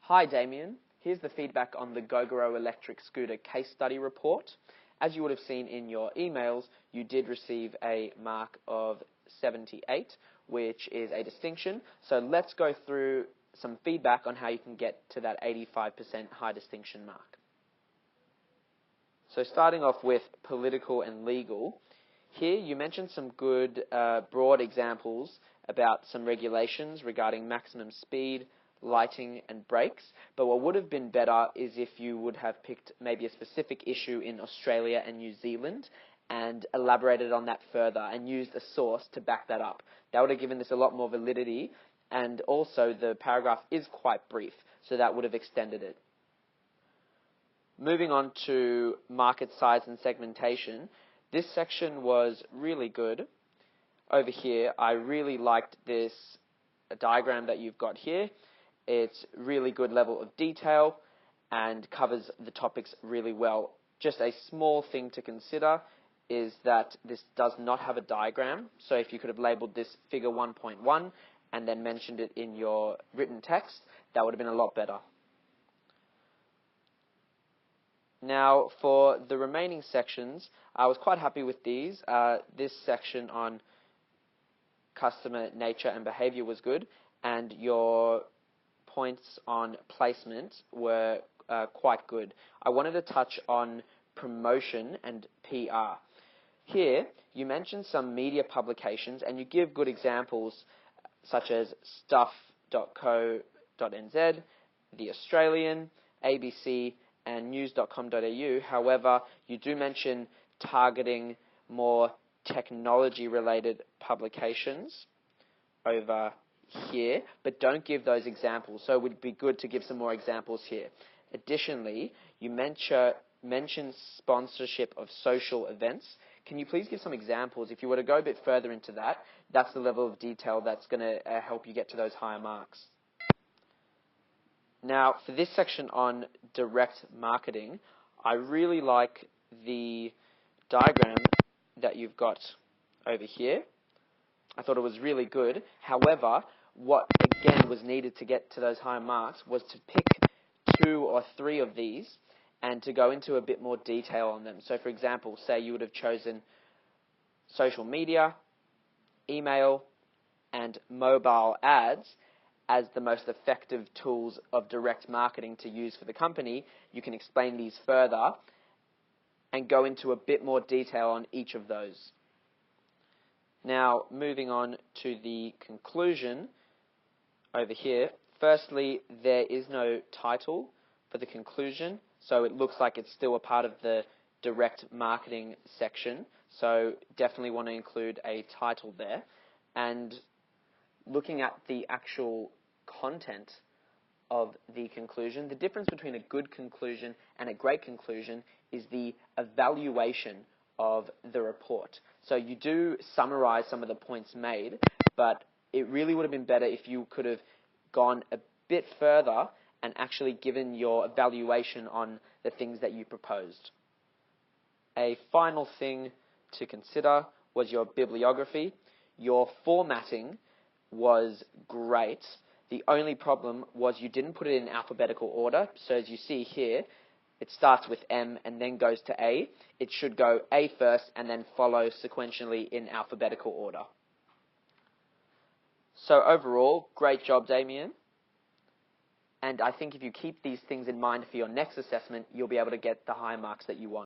Hi Damien, here's the feedback on the Gogoro electric scooter case study report. As you would have seen in your emails, you did receive a mark of 78, which is a distinction. So let's go through some feedback on how you can get to that 85% high distinction mark. So starting off with political and legal, here you mentioned some good broad examples about some regulations regarding maximum speed, lighting and brakes, but what would have been better is if you would have picked maybe a specific issue in Australia and New Zealand and elaborated on that further and used a source to back that up. That would have given this a lot more validity, and also the paragraph is quite brief, so that would have extended it. Moving on to market size and segmentation, this section was really good. Over here, I really liked this diagram that you've got here. It's really good level of detail and covers the topics really well. Just a small thing to consider is that this does not have a diagram, so if you could have labeled this figure 1.1 and then mentioned it in your written text, that would have been a lot better. Now, for the remaining sections, I was quite happy with these. This section on customer nature and behavior was good, and your points on placement were quite good. I wanted to touch on promotion and PR. Here, you mentioned some media publications, and you give good examples such as stuff.co.nz, The Australian, ABC, and news.com.au. However, you do mention targeting more technology-related publications over here, but don't give those examples, so it would be good to give some more examples here. Additionally, you mention sponsorship of social events. Can you please give some examples? If you were to go a bit further into that, that's the level of detail that's going to help you get to those higher marks. Now, for this section on direct marketing, I really like the diagram that you've got over here. I thought it was really good. However, what again was needed to get to those higher marks was to pick 2 or 3 of these and to go into a bit more detail on them. So for example, say you would have chosen social media, email, and mobile ads as the most effective tools of direct marketing to use for the company. You can explain these further and go into a bit more detail on each of those. Now, moving on to the conclusion over here. Firstly, there is no title for the conclusion, so it looks like it's still a part of the direct marketing section, so definitely want to include a title there. And looking at the actual content of the conclusion, the difference between a good conclusion and a great conclusion is the evaluation of the report. So you do summarize some of the points made, but it really would have been better if you could have gone a bit further and actually given your evaluation on the things that you proposed. A final thing to consider was your bibliography. Your formatting was great. The only problem was you didn't put it in alphabetical order. So as you see here, it starts with M and then goes to A. It should go A first and then follow sequentially in alphabetical order. So overall, great job, Damien. And I think if you keep these things in mind for your next assessment, you'll be able to get the high marks that you want.